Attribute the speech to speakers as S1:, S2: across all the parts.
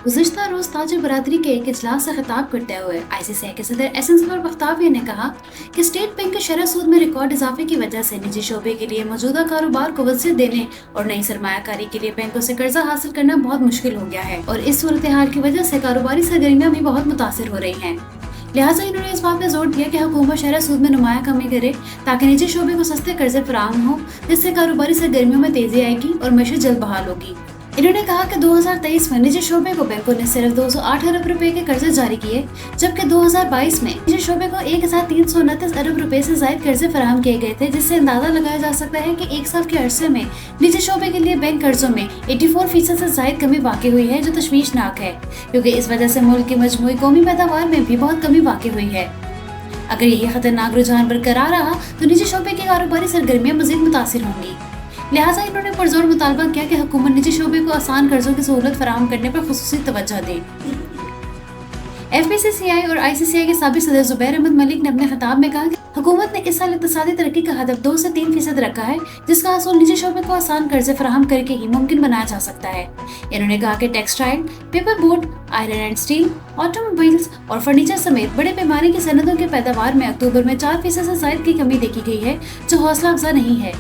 S1: गुज़िश्ता रोज ताजिर बरादरी के एक इजलास से खिताब करते हुए आईसीसीआई के सदर एहसन बख्तावरी ने कहा कि स्टेट बैंक के शरह सूद में रिकॉर्ड इजाफे की वजह से निजी शोबे के लिए मौजूदा कारोबार को वसीयत देने और नई सरमायाकारी के लिए बैंकों से कर्जा हासिल करना बहुत मुश्किल हो गया है और इस सूरत हाल की वजह से कारोबारी सरगर्मियां भी बहुत मुतासिर हो रही हैं। लिहाजा इन्होंने इस बात पर जोर दिया कि हुकूमत शरह सूद में नुमाया कमी करे ताकि निजी शोबे को सस्ते कर्जे फराहम हो, जिससे कारोबारी सरगर्मियों में तेजी आएगी और मईशत जल्द बहाल होगी। इन्होंने कहा कि 2023 में निजी शोबे को बैंकों ने सिर्फ 208 अरब रुपए के कर्जे जारी किए, जबकि 2022 में निजी शोबे को 1329 अरब रुपए से ज्यादा कर्जे फराहम किए गए थे, जिससे अंदाजा लगाया जा सकता है कि एक साल के अरसे में निजी शोबे के लिए बैंक कर्जों में 84% से ज्यादा कमी वाक़ई हुई है, जो तशवीशनाक है क्योंकि इस वजह से मुल्क की मजमूई कौमी पैदावार में भी बहुत कमी वाक़ई हुई है। अगर यही खतरनाक रुझान बरकरार रहा तो निजी शोबे की कारोबारी सरगर्मियां मजीद मुतासिर होंगी। लिहाजा इन्होंने पुरजोर मुतालबा किया कि हुकूमत निजी शोबे को आसान कर्जों की सहूलत फराहम करने पर खुसूसी तवज्जो दे। एफबीसीसीआई और आईसीसीआई के साबिक सदर जुबैर अहमद मलिक ने अपने खिताब में कहा कि हुकूमत ने इस साल इक़्तिसादी तरक्की का हदफ 2 से 3% रखा है, जिसका हासिल निजी शोबे को आसान कर्जे फराहम करके ही मुमकिन बनाया जा सकता है। इन्होंने कहा कि textile, paper board, iron and steel, automobiles और फर्नीचर समेत बड़े पैमाने की सनदों की पैदावार में अक्टूबर में 4% से ज्यादा की कमी देखी गई है, जो हौसला अफजा नहीं है।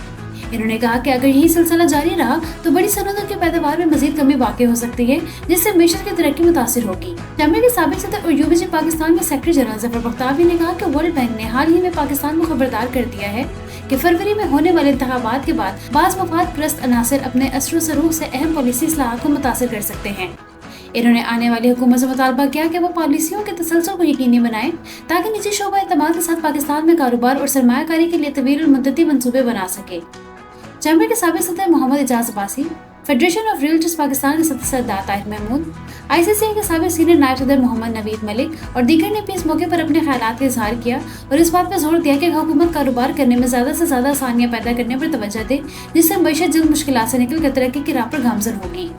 S1: इन्होंने कहा कि अगर यही सिलसिला जारी रहा तो बड़ी सनदों की पैदावार में मजीद कमी वाक़ई हो सकती है, जिससे मईशत की तरक्की मुतासिर होगी। जामिया के साबिक सदर और यूबीजी पाकिस्तान के सेक्रेटरी जनरल जफर बख्तावरी ने कहा कि वर्ल्ड बैंक ने हाल ही में पाकिस्तान को खबरदार कर दिया है कि फरवरी में होने वाले इंतखाबात के बाद बाज़ मफाद परस्त अनासर अपने असर सरूख से अहम पॉलिसी इस्लाहात को मुतासिर कर सकते हैं। इन्होंने आने वाली हुकूमत से मुतालबा किया कि वो पॉलिसियों के तसलसल को यकीनी बनाएं ताकि निजी शोबा एतमाद के साथ पाकिस्तान में कारोबार और सरमायाकारी के लिए तवील मुद्दती मंसूबे बना सके। जामिया के साबिक सदर Mohammad Ejaz Abbasi, federation of realtors Pakistan के सदस्य सरदार ताहिर महमूद, आईसीसीआई के साबिक सीनियर नायब सदर मोहम्मद नवीद मलिक और दीगर ने भी इस मौके पर अपने ख्यालात का इजहार किया और इस बात पर जोर दिया कि हुकूमत कारोबार करने में ज़्यादा से ज़्यादा आसानियाँ पैदा करने पर तवज्जो दे, जिससे मईशत जल्द मुश्किलात से निकल कर तरक्की की राह पर गामजन होगी।